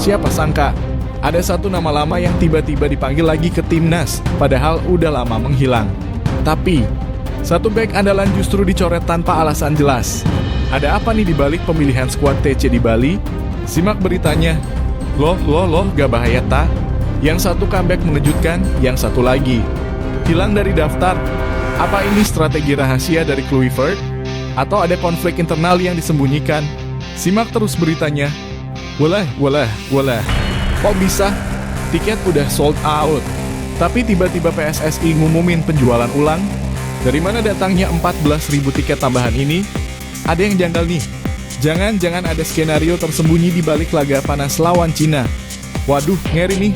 siapa sangka ada satu nama lama yang tiba-tiba dipanggil lagi ke timnas, padahal udah lama menghilang. Tapi, satu bek andalan justru dicoret tanpa alasan jelas. Ada apa nih dibalik pemilihan skuad TC di Bali? Simak beritanya. Loh, gak bahaya ta? Yang satu comeback mengejutkan, yang satu lagi hilang dari daftar. Apa ini strategi rahasia dari Kluivert? Atau ada konflik internal yang disembunyikan? Simak terus beritanya. Walah. Kok bisa? Tiket udah sold out. Tapi tiba-tiba PSSI ngumumin penjualan ulang. Dari mana datangnya 14.000 tiket tambahan ini? Ada yang janggal nih. Jangan ada skenario tersembunyi di balik laga panas lawan Cina. Waduh, ngeri nih.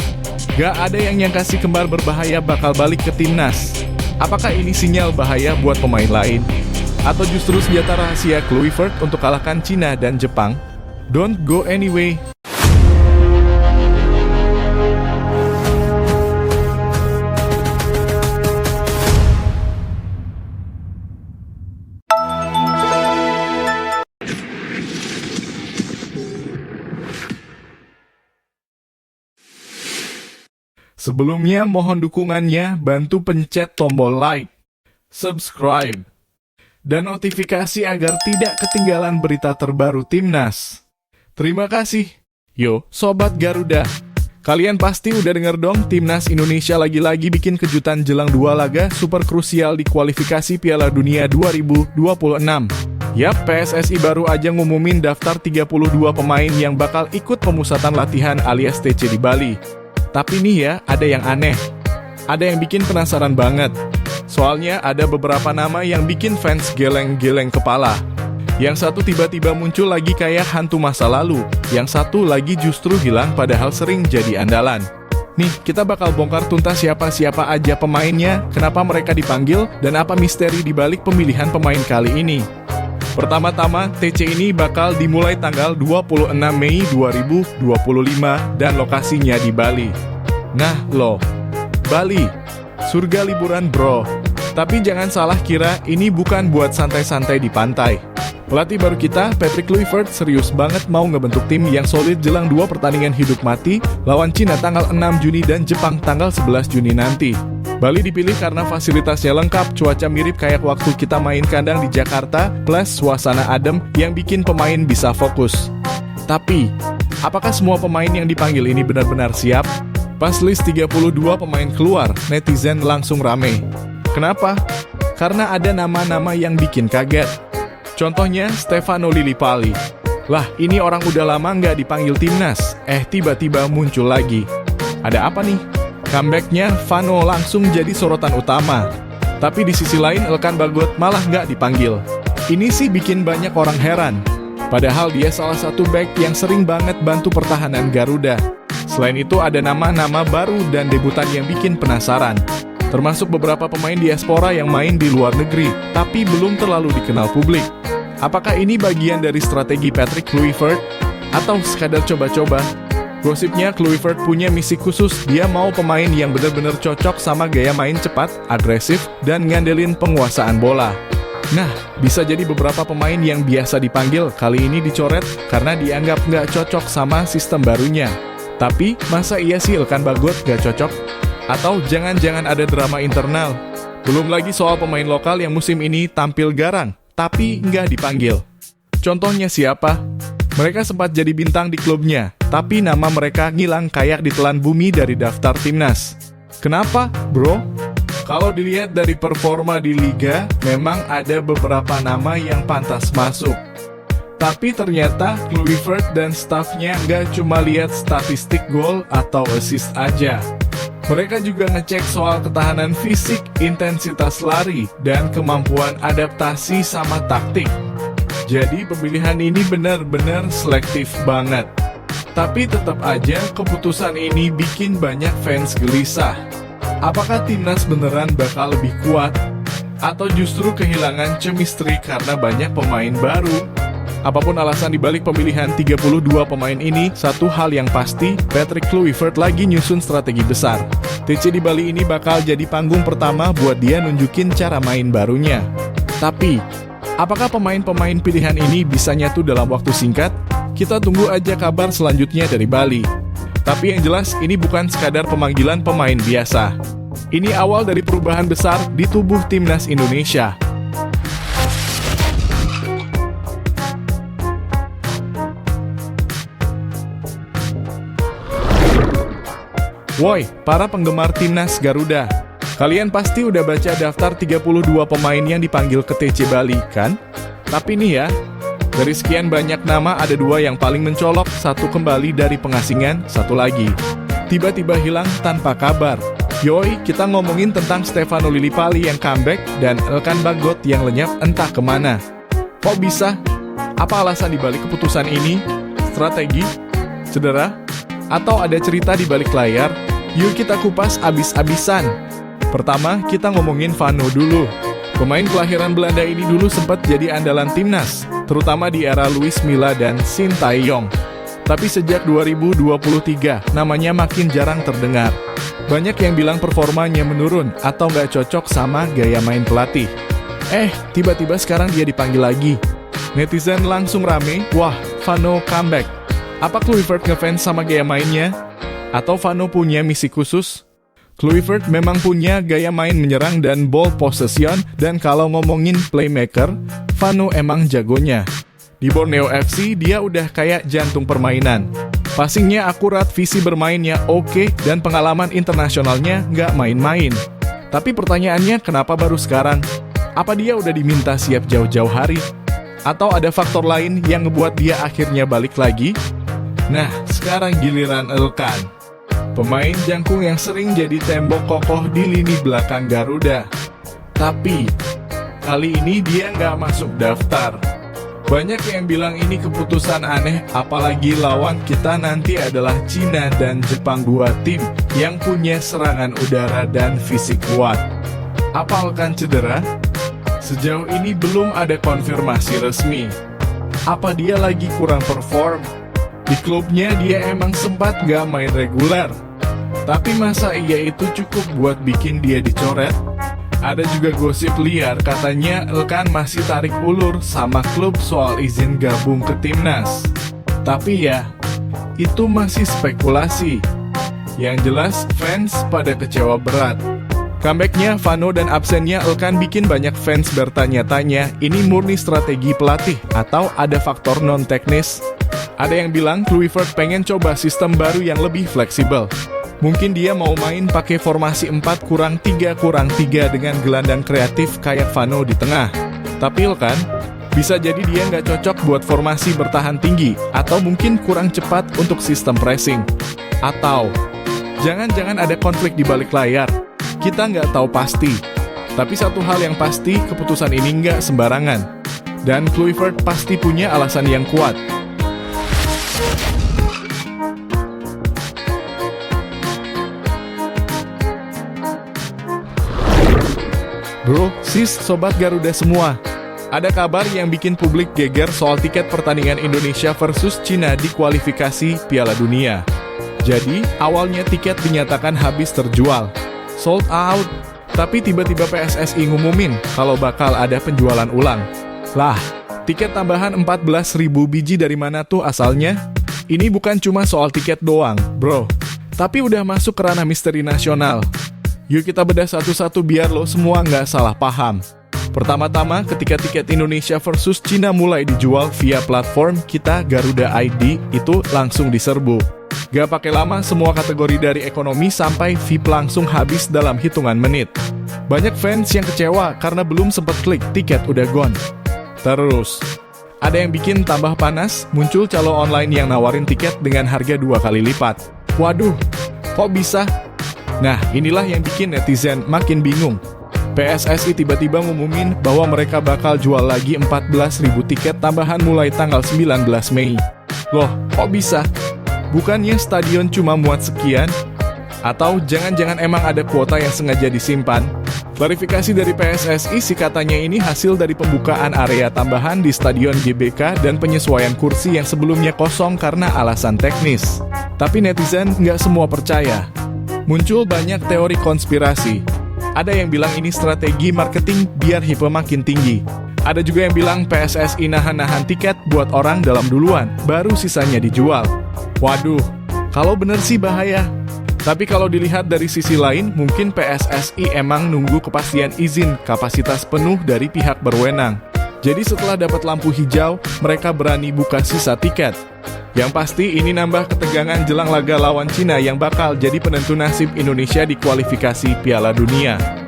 Gak ada yang nyangka si kembar berbahaya bakal balik ke timnas. Apakah ini sinyal bahaya buat pemain lain? Atau justru senjata rahasia Kluivert untuk kalahkan Cina dan Jepang? Don't go anyway. Sebelumnya mohon dukungannya, bantu pencet tombol like, subscribe, dan notifikasi agar tidak ketinggalan berita terbaru timnas. Terima kasih. Yo, Sobat Garuda. Kalian pasti udah denger dong, timnas Indonesia lagi-lagi bikin kejutan jelang 2 laga super krusial di kualifikasi Piala Dunia 2026. Yap, PSSI baru aja ngumumin daftar 32 pemain yang bakal ikut pemusatan latihan alias TC di Bali. Tapi nih ya, ada yang aneh. Ada yang bikin penasaran banget. Soalnya ada beberapa nama yang bikin fans geleng-geleng kepala. Yang satu tiba-tiba muncul lagi kayak hantu masa lalu. Yang satu lagi justru hilang padahal sering jadi andalan. Nih, kita bakal bongkar tuntas siapa-siapa aja pemainnya, kenapa mereka dipanggil, dan apa misteri dibalik pemilihan pemain kali ini. Pertama-tama, TC ini bakal dimulai tanggal 26 Mei 2025 dan lokasinya di Bali. Nah loh, Bali, surga liburan bro. Tapi jangan salah kira, ini bukan buat santai-santai di pantai. Pelatih baru kita, Patrick Kluivert, serius banget mau ngebentuk tim yang solid jelang 2 pertandingan hidup mati lawan Cina tanggal 6 Juni dan Jepang tanggal 11 Juni nanti. Bali dipilih karena fasilitasnya lengkap, cuaca mirip kayak waktu kita main kandang di Jakarta, plus suasana adem yang bikin pemain bisa fokus. Tapi, apakah semua pemain yang dipanggil ini benar-benar siap? Pas list 32 pemain keluar, netizen langsung rame. Kenapa? Karena ada nama-nama yang bikin kaget. Contohnya Stefano Lillipali. Lah, ini orang udah lama nggak dipanggil timnas, tiba-tiba muncul lagi. Ada apa nih? Comebacknya Vano langsung jadi sorotan utama. Tapi di sisi lain Elkan Bagot malah nggak dipanggil. Ini sih bikin banyak orang heran. Padahal dia salah satu bek yang sering banget bantu pertahanan Garuda. Selain itu ada nama-nama baru dan debutan yang bikin penasaran. Termasuk beberapa pemain diaspora yang main di luar negeri, tapi belum terlalu dikenal publik. Apakah ini bagian dari strategi Patrick Kluivert? Atau sekadar coba-coba? Gosipnya Kluivert punya misi khusus, dia mau pemain yang benar-benar cocok sama gaya main cepat, agresif, dan ngandelin penguasaan bola. Nah, bisa jadi beberapa pemain yang biasa dipanggil kali ini dicoret karena dianggap nggak cocok sama sistem barunya. Tapi, masa iya sih Elkan Bagot nggak cocok? Atau jangan-jangan ada drama internal? Belum lagi soal pemain lokal yang musim ini tampil garang, tapi nggak dipanggil. Contohnya siapa? Mereka sempat jadi bintang di klubnya, tapi nama mereka ngilang kayak ditelan bumi dari daftar timnas. Kenapa, bro? Kalau dilihat dari performa di liga, memang ada beberapa nama yang pantas masuk. Tapi ternyata Kluivert dan stafnya nggak cuma lihat statistik gol atau assist aja. Mereka juga ngecek soal ketahanan fisik, intensitas lari, dan kemampuan adaptasi sama taktik. Jadi pemilihan ini benar-benar selektif banget. Tapi tetap aja keputusan ini bikin banyak fans gelisah. Apakah timnas beneran bakal lebih kuat? Atau justru kehilangan chemistry karena banyak pemain baru? Apapun alasan dibalik pemilihan 32 pemain ini, satu hal yang pasti, Patrick Kluivert lagi nyusun strategi besar. TC di Bali ini bakal jadi panggung pertama buat dia nunjukin cara main barunya. Tapi, apakah pemain-pemain pilihan ini bisa nyatu dalam waktu singkat? Kita tunggu aja kabar selanjutnya dari Bali. Tapi yang jelas ini bukan sekadar pemanggilan pemain biasa. Ini awal dari perubahan besar di tubuh Timnas Indonesia. Woi, para penggemar Timnas Garuda. Kalian pasti udah baca daftar 32 pemain yang dipanggil ke TC Bali, kan? Tapi nih ya, dari sekian banyak nama ada 2 yang paling mencolok, satu kembali dari pengasingan, satu lagi tiba-tiba hilang tanpa kabar. Yoi, kita ngomongin tentang Stefano Lillipali yang comeback dan Elkan Bagot yang lenyap entah kemana. Kok bisa? Apa alasan dibalik keputusan ini? Strategi? Cedera? Atau ada cerita di balik layar? Yuk kita kupas abis-abisan. Pertama, kita ngomongin Vano dulu. Pemain kelahiran Belanda ini dulu sempat jadi andalan Timnas, terutama di era Luis Milla dan Sintayong. Tapi sejak 2023, namanya makin jarang terdengar. Banyak yang bilang performanya menurun atau nggak cocok sama gaya main pelatih. Tiba-tiba sekarang dia dipanggil lagi. Netizen langsung rame, wah, Vano comeback. Apa Kluivert ngefans sama gaya mainnya? Atau Vano punya misi khusus? Kluivert memang punya gaya main menyerang dan ball possession, dan kalau ngomongin playmaker, Vano emang jagonya. Di Borneo FC, dia udah kayak jantung permainan. Passingnya akurat, visi bermainnya oke, dan pengalaman internasionalnya nggak main-main. Tapi pertanyaannya, kenapa baru sekarang? Apa dia udah diminta siap jauh-jauh hari? Atau ada faktor lain yang ngebuat dia akhirnya balik lagi? Nah, sekarang giliran Elkan. Pemain jangkung yang sering jadi tembok kokoh di lini belakang Garuda. Tapi, kali ini dia nggak masuk daftar. Banyak yang bilang ini keputusan aneh, apalagi lawan kita nanti adalah Cina dan Jepang, 2 tim yang punya serangan udara dan fisik kuat. Apa Elkan cedera? Sejauh ini belum ada konfirmasi resmi. Apa dia lagi kurang perform? Di klubnya dia emang sempat gak main reguler. Tapi masa iya itu cukup buat bikin dia dicoret? Ada juga gosip liar katanya Elkan masih tarik ulur sama klub soal izin gabung ke Timnas. Tapi ya, itu masih spekulasi. Yang jelas fans pada kecewa berat. Comebacknya Vano dan absennya Elkan bikin banyak fans bertanya-tanya, ini murni strategi pelatih atau ada faktor non-teknis? Ada yang bilang Kluivert pengen coba sistem baru yang lebih fleksibel. Mungkin dia mau main pakai formasi 4-3-3 dengan gelandang kreatif kayak Vano di tengah. Tapi Elkan, bisa jadi dia nggak cocok buat formasi bertahan tinggi, atau mungkin kurang cepat untuk sistem pressing. Atau, jangan-jangan ada konflik di balik layar. Kita nggak tahu pasti. Tapi satu hal yang pasti, keputusan ini nggak sembarangan. Dan Kluivert pasti punya alasan yang kuat. Bro, sis, sobat Garuda semua. Ada kabar yang bikin publik geger soal tiket pertandingan Indonesia versus Cina di kualifikasi Piala Dunia. Jadi, awalnya tiket dinyatakan habis terjual. Sold out. Tapi tiba-tiba PSSI ngumumin kalau bakal ada penjualan ulang. Lah, tiket tambahan 14.000 biji dari mana tuh asalnya? Ini bukan cuma soal tiket doang, bro. Tapi udah masuk ke ranah misteri nasional. Yuk kita bedah satu-satu biar lo semua nggak salah paham. Pertama-tama, ketika tiket Indonesia versus Cina mulai dijual via platform kita Garuda ID, itu langsung diserbu. Gak pakai lama, semua kategori dari ekonomi sampai VIP langsung habis dalam hitungan menit. Banyak fans yang kecewa karena belum sempat klik, tiket udah gone. Terus, ada yang bikin tambah panas, muncul calo online yang nawarin tiket dengan harga 2 kali lipat. Waduh, kok bisa? Nah, inilah yang bikin netizen makin bingung. PSSI tiba-tiba ngumumin bahwa mereka bakal jual lagi 14.000 tiket tambahan mulai tanggal 19 Mei. Loh, kok bisa? Bukannya stadion cuma muat sekian? Atau jangan-jangan emang ada kuota yang sengaja disimpan? Klarifikasi dari PSSI sih katanya ini hasil dari pembukaan area tambahan di Stadion GBK dan penyesuaian kursi yang sebelumnya kosong karena alasan teknis. Tapi netizen nggak semua percaya. Muncul banyak teori konspirasi. Ada yang bilang ini strategi marketing biar hype makin tinggi. Ada juga yang bilang PSSI nahan-nahan tiket buat orang dalam duluan, baru sisanya dijual. Waduh, Kalau bener sih bahaya. Tapi kalau dilihat dari sisi lain, mungkin PSSI emang nunggu kepastian izin kapasitas penuh dari pihak berwenang. Jadi setelah dapat lampu hijau, mereka berani buka sisa tiket. Yang pasti ini nambah ketegangan jelang laga lawan Cina yang bakal jadi penentu nasib Indonesia di kualifikasi Piala Dunia.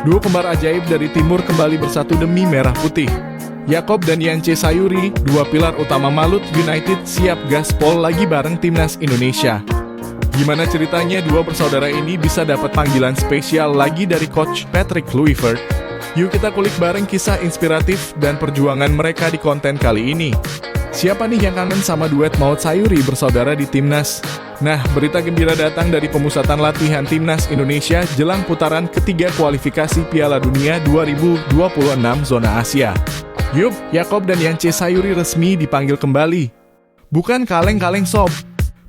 Duo kembar ajaib dari timur kembali bersatu demi merah putih. Yakob dan Yance Sayuri, dua pilar utama Malut United, siap gaspol lagi bareng timnas Indonesia. Gimana ceritanya dua bersaudara ini bisa dapat panggilan spesial lagi dari Coach Patrick Kluivert? Yuk kita kulik bareng kisah inspiratif dan perjuangan mereka di konten kali ini. Siapa nih yang kangen sama duet Maut Sayuri bersaudara di timnas? Nah, berita gembira datang dari pemusatan latihan timnas Indonesia jelang putaran ketiga kualifikasi Piala Dunia 2026 zona Asia. Yup, Yakob dan Yance Sayuri resmi dipanggil kembali. Bukan kaleng-kaleng sob.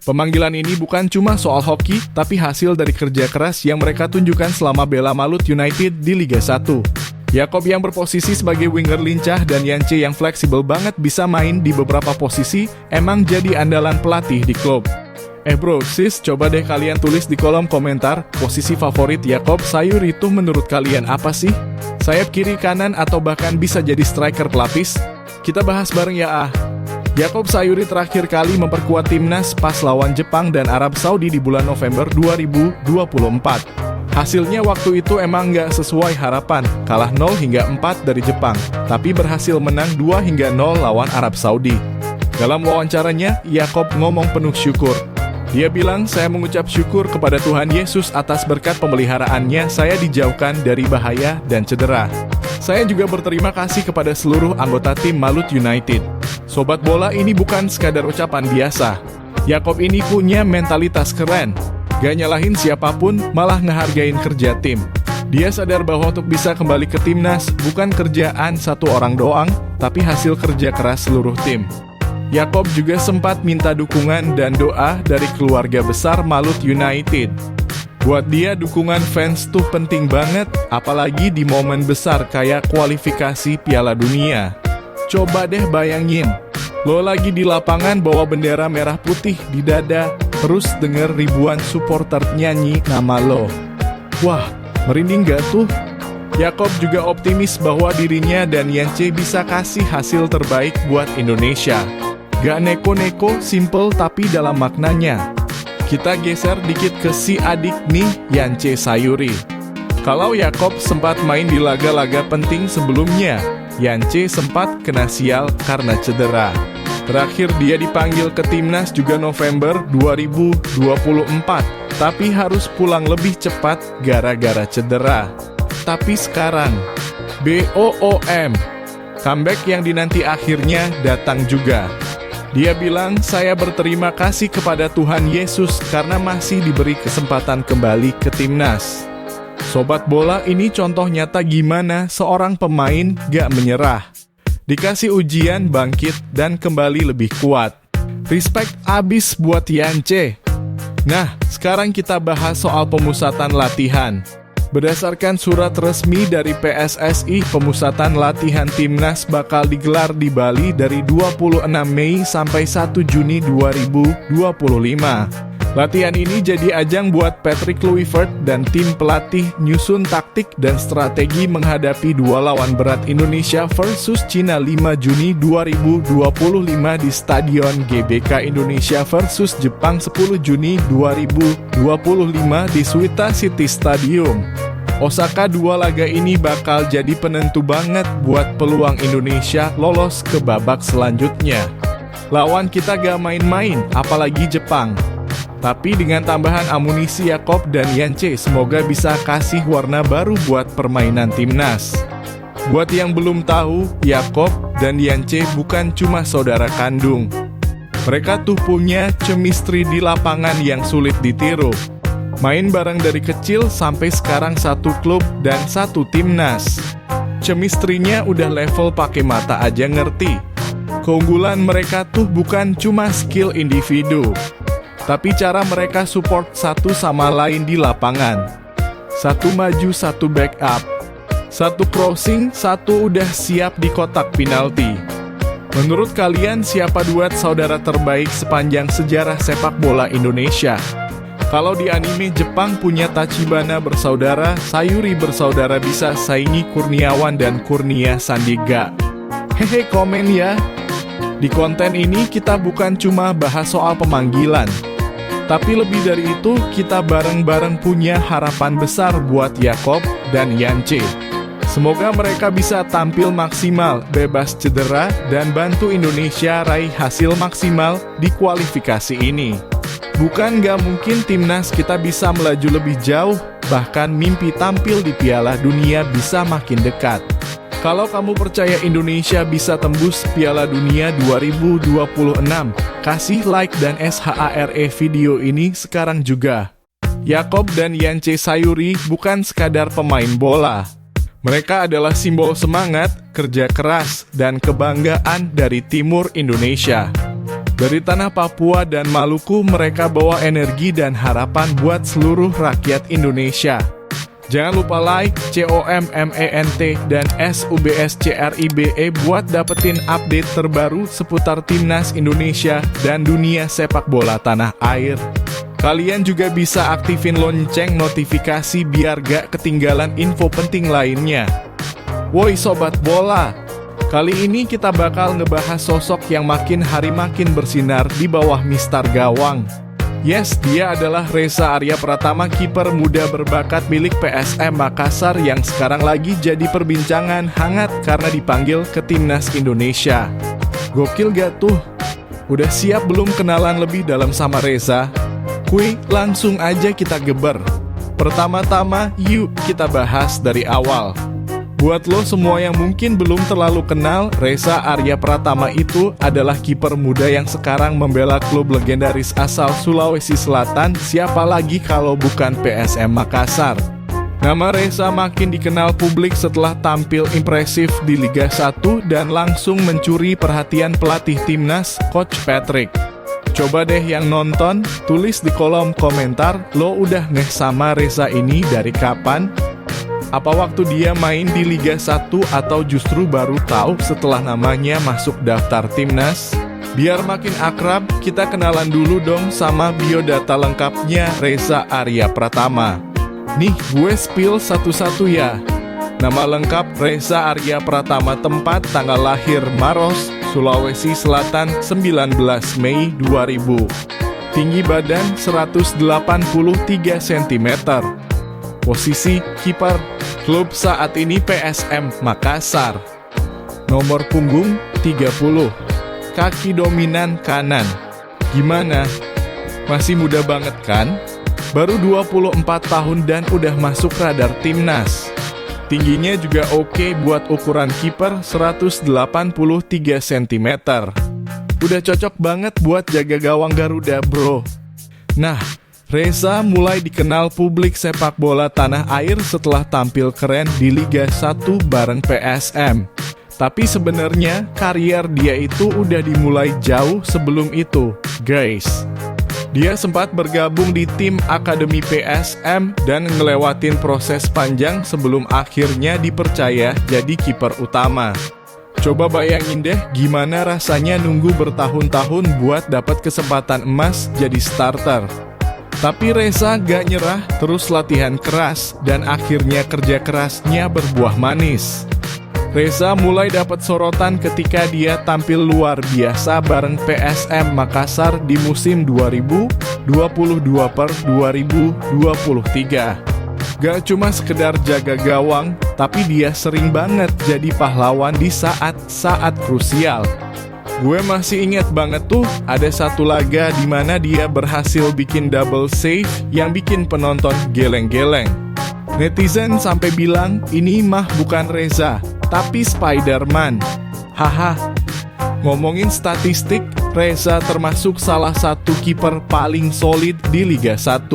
Pemanggilan ini bukan cuma soal hoki, tapi hasil dari kerja keras yang mereka tunjukkan selama bela Malut United di Liga 1. Yakob yang berposisi sebagai winger lincah dan Yance yang fleksibel banget bisa main di beberapa posisi, emang jadi andalan pelatih di klub. Bro, sis, coba deh kalian tulis di kolom komentar, posisi favorit Yakob Sayuri itu menurut kalian apa sih? Sayap kiri, kanan, atau bahkan bisa jadi striker pelapis? Kita bahas bareng ya. Yakob Sayuri terakhir kali memperkuat timnas pas lawan Jepang dan Arab Saudi di bulan November 2024. Hasilnya waktu itu emang nggak sesuai harapan, kalah 0 hingga 4 dari Jepang, tapi berhasil menang 2 hingga 0 lawan Arab Saudi. Dalam wawancaranya, Yakob ngomong penuh syukur. Dia bilang, saya mengucap syukur kepada Tuhan Yesus atas berkat pemeliharaannya saya dijauhkan dari bahaya dan cedera. Saya juga berterima kasih kepada seluruh anggota tim Malut United. Sobat bola ini bukan sekadar ucapan biasa. Yakob ini punya mentalitas keren. Gak nyalahin siapapun, malah ngehargain kerja tim. Dia sadar bahwa untuk bisa kembali ke timnas, bukan kerjaan satu orang doang, tapi hasil kerja keras seluruh tim. Yakob juga sempat minta dukungan dan doa dari keluarga besar Malut United. Buat dia dukungan fans tuh penting banget, apalagi di momen besar kayak kualifikasi Piala Dunia. Coba deh bayangin, lo lagi di lapangan bawa bendera merah putih di dada, terus denger ribuan supporter nyanyi nama lo. Wah, merinding gak tuh? Yakob juga optimis bahwa dirinya dan Yance bisa kasih hasil terbaik buat Indonesia. Gak neko-neko, simple tapi dalam maknanya. Kita geser dikit ke si adik nih, Yance Sayuri. Kalau Yakob sempat main di laga-laga penting sebelumnya, Yance sempat kena sial karena cedera. Terakhir dia dipanggil ke timnas juga November 2024, tapi harus pulang lebih cepat gara-gara cedera. Tapi sekarang, BOOM, comeback yang dinanti akhirnya datang juga. Dia bilang, saya berterima kasih kepada Tuhan Yesus karena masih diberi kesempatan kembali ke timnas. Sobat bola, ini contoh nyata gimana seorang pemain gak menyerah. Dikasih ujian, bangkit, dan kembali lebih kuat. Respect abis buat Yance. Nah, sekarang kita bahas soal pemusatan latihan. Berdasarkan surat resmi dari PSSI, pemusatan latihan timnas bakal digelar di Bali dari 26 Mei sampai 1 Juni 2025. Latihan ini jadi ajang buat Patrick Kluivert dan tim pelatih nyusun taktik dan strategi menghadapi dua lawan berat Indonesia versus Cina 5 Juni 2025 di Stadion GBK Indonesia versus Jepang 10 Juni 2025 di Suita City Stadium. Osaka, dua laga ini bakal jadi penentu banget buat peluang Indonesia lolos ke babak selanjutnya. Lawan kita gak main-main, apalagi Jepang. Tapi dengan tambahan amunisi Yakob dan Yance, semoga bisa kasih warna baru buat permainan timnas. Buat yang belum tahu, Yakob dan Yance bukan cuma saudara kandung. Mereka tuh punya chemistry di lapangan yang sulit ditiru. Main bareng dari kecil sampai sekarang satu klub dan satu timnas. Chemistry-nya udah level pakai mata aja ngerti. Keunggulan mereka tuh bukan cuma skill individu, tapi cara mereka support satu sama lain di lapangan. Satu maju, satu backup. Satu crossing, satu udah siap di kotak penalti. Menurut kalian siapa duet saudara terbaik sepanjang sejarah sepak bola Indonesia? Kalau di anime Jepang punya Tachibana bersaudara, Sayuri bersaudara bisa saingi Kurniawan dan Kurnia Sandiaga. Hehe, komen ya. Di konten ini kita bukan cuma bahas soal pemanggilan, tapi lebih dari itu kita bareng-bareng punya harapan besar buat Yakob dan Yance. Semoga mereka bisa tampil maksimal, bebas cedera, dan bantu Indonesia raih hasil maksimal di kualifikasi ini. Bukan gak mungkin timnas kita bisa melaju lebih jauh, bahkan mimpi tampil di Piala Dunia bisa makin dekat. Kalau kamu percaya Indonesia bisa tembus Piala Dunia 2026, kasih like dan share video ini sekarang juga. Yakob dan Yance Sayuri bukan sekadar pemain bola. Mereka adalah simbol semangat, kerja keras, dan kebanggaan dari timur Indonesia. Dari tanah Papua dan Maluku, mereka bawa energi dan harapan buat seluruh rakyat Indonesia. Jangan lupa like, COMMENT, dan SUBSCRIBE buat dapetin update terbaru seputar Timnas Indonesia dan dunia sepak bola tanah air. Kalian juga bisa aktifin lonceng notifikasi biar gak ketinggalan info penting lainnya. Woi sobat bola! Kali ini kita bakal ngebahas sosok yang makin hari makin bersinar di bawah mistar gawang. Yes, dia adalah Reza Arya Pratama, kiper muda berbakat milik PSM Makassar yang sekarang lagi jadi perbincangan hangat karena dipanggil ke Timnas Indonesia. Gokil gak tuh? Udah siap belum kenalan lebih dalam sama Reza? Kuy, langsung aja kita geber. Pertama-tama, yuk kita bahas dari awal. Buat lo semua yang mungkin belum terlalu kenal, Reza Arya Pratama itu adalah kiper muda yang sekarang membela klub legendaris asal Sulawesi Selatan, siapa lagi kalau bukan PSM Makassar. Nama Reza makin dikenal publik setelah tampil impresif di Liga 1 dan langsung mencuri perhatian pelatih timnas, Coach Patrick. Coba deh yang nonton, tulis di kolom komentar, lo udah ngeh sama Reza ini dari kapan? Apa waktu dia main di Liga 1 atau justru baru tahu setelah namanya masuk daftar timnas? Biar makin akrab, kita kenalan dulu dong sama biodata lengkapnya Reza Arya Pratama. Nih, gue spill satu-satu ya. Nama lengkap Reza Arya Pratama, tempat tanggal lahir Maros, Sulawesi Selatan 19 Mei 2000. Tinggi badan 183 cm. Posisi kiper, klub saat ini PSM Makassar. Nomor punggung 30. Kaki dominan kanan. Gimana? Masih muda banget kan? Baru 24 tahun dan udah masuk radar timnas. Tingginya juga oke buat ukuran kiper 183 cm. Udah cocok banget buat jaga gawang Garuda, bro. Nah, Reza mulai dikenal publik sepak bola tanah air setelah tampil keren di Liga 1 bareng PSM. Tapi sebenarnya karier dia itu udah dimulai jauh sebelum itu, guys. Dia sempat bergabung di tim Akademi PSM dan ngelewatin proses panjang sebelum akhirnya dipercaya jadi kiper utama. Coba bayangin deh gimana rasanya nunggu bertahun-tahun buat dapat kesempatan emas jadi starter. Tapi Reza gak nyerah, terus latihan keras, dan akhirnya kerja kerasnya berbuah manis. Reza mulai dapat sorotan ketika dia tampil luar biasa bareng PSM Makassar di musim 2022/2023. Gak cuma sekedar jaga gawang, tapi dia sering banget jadi pahlawan di saat-saat krusial. Gue masih ingat banget tuh, ada satu laga di mana dia berhasil bikin double save yang bikin penonton geleng-geleng. Netizen sampai bilang, ini mah bukan Reza, tapi Spider-Man. Haha. Ngomongin statistik, Reza termasuk salah satu kiper paling solid di Liga 1.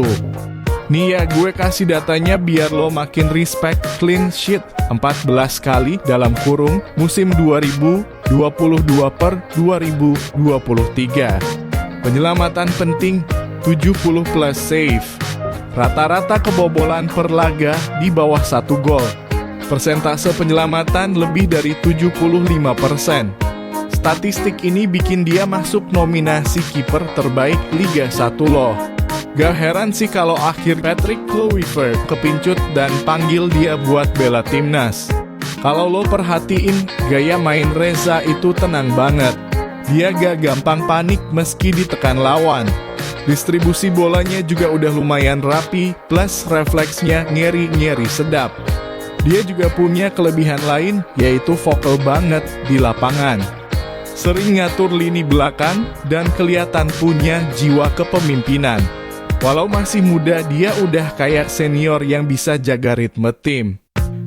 Nih ya, gue kasih datanya biar lo makin respect. Clean sheet 14 kali dalam kurung musim 2022/2023. Penyelamatan penting 70 plus save. Rata-rata kebobolan per laga di bawah 1 gol. Persentase penyelamatan lebih dari 75%. Statistik ini bikin dia masuk nominasi kiper terbaik Liga 1 loh. Gak heran sih kalau akhir Patrick Kluivert kepincut dan panggil dia buat bela timnas. Kalau lo perhatiin, gaya main Reza itu tenang banget. Dia gak gampang panik meski ditekan lawan. Distribusi bolanya juga udah lumayan rapi, plus refleksnya ngeri-ngeri sedap. Dia juga punya kelebihan lain, yaitu vokal banget di lapangan. Sering ngatur lini belakang, dan kelihatan punya jiwa kepemimpinan. Walau masih muda, dia udah kayak senior yang bisa jaga ritme tim.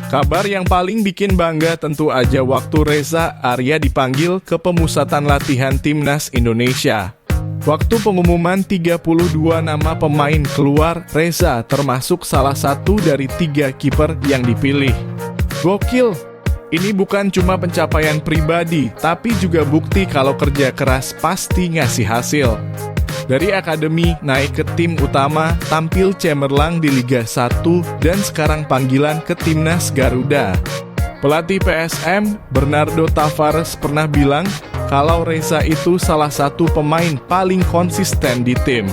Kabar yang paling bikin bangga tentu aja waktu Reza Arya dipanggil ke pemusatan latihan timnas Indonesia. Waktu pengumuman 32 nama pemain keluar, Reza termasuk salah satu dari 3 kiper yang dipilih. Gokil! Ini bukan cuma pencapaian pribadi, tapi juga bukti kalau kerja keras pasti ngasih hasil. Dari akademi naik ke tim utama, tampil cemerlang di Liga 1, dan sekarang panggilan ke timnas Garuda. Pelatih PSM, Bernardo Tavares pernah bilang kalau Reza itu salah satu pemain paling konsisten di tim.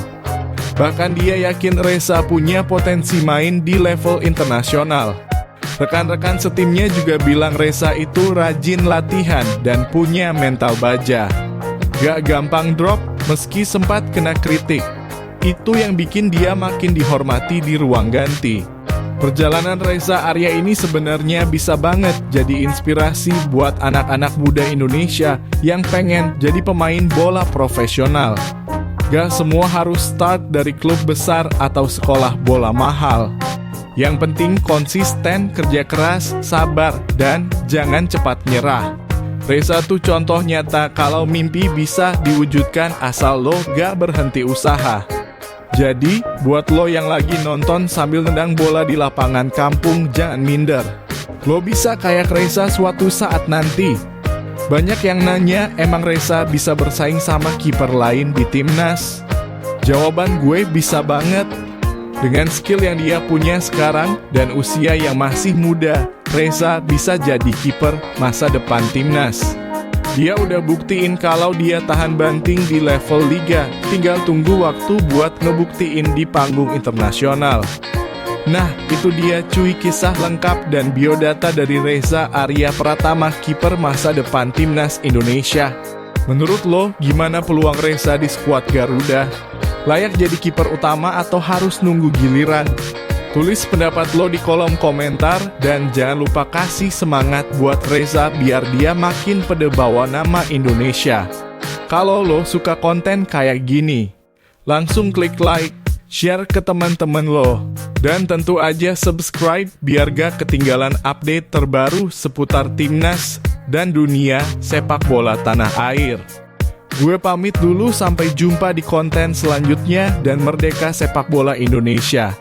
Bahkan dia yakin Reza punya potensi main di level internasional. Rekan-rekan setimnya juga bilang Reza itu rajin latihan dan punya mental baja. Gak gampang drop meski sempat kena kritik. Itu yang bikin dia makin dihormati di ruang ganti. Perjalanan Reza Arya ini sebenarnya bisa banget jadi inspirasi buat anak-anak muda Indonesia yang pengen jadi pemain bola profesional. Gak semua harus start dari klub besar atau sekolah bola mahal. Yang penting konsisten, kerja keras, sabar, dan jangan cepat nyerah. Reza tuh contoh nyata kalau mimpi bisa diwujudkan asal lo gak berhenti usaha. Jadi, buat lo yang lagi nonton sambil nendang bola di lapangan kampung, jangan minder. Lo bisa kayak Reza suatu saat nanti. Banyak yang nanya, emang Reza bisa bersaing sama kiper lain di timnas? Jawaban gue bisa banget. Dengan skill yang dia punya sekarang dan usia yang masih muda, Reza bisa jadi kiper masa depan timnas. Dia udah buktiin kalau dia tahan banting di level liga, tinggal tunggu waktu buat ngebuktiin di panggung internasional. Nah, itu dia cuy kisah lengkap dan biodata dari Reza Arya Pratama, kiper masa depan timnas Indonesia. Menurut lo, gimana peluang Reza di skuad Garuda? Layak jadi kiper utama atau harus nunggu giliran? Tulis pendapat lo di kolom komentar, dan jangan lupa kasih semangat buat Reza biar dia makin pede bawa nama Indonesia. Kalau lo suka konten kayak gini, langsung klik like, share ke teman-teman lo, dan tentu aja subscribe biar gak ketinggalan update terbaru seputar timnas dan dunia sepak bola tanah air. Gue pamit dulu, sampai jumpa di konten selanjutnya, dan merdeka sepak bola Indonesia.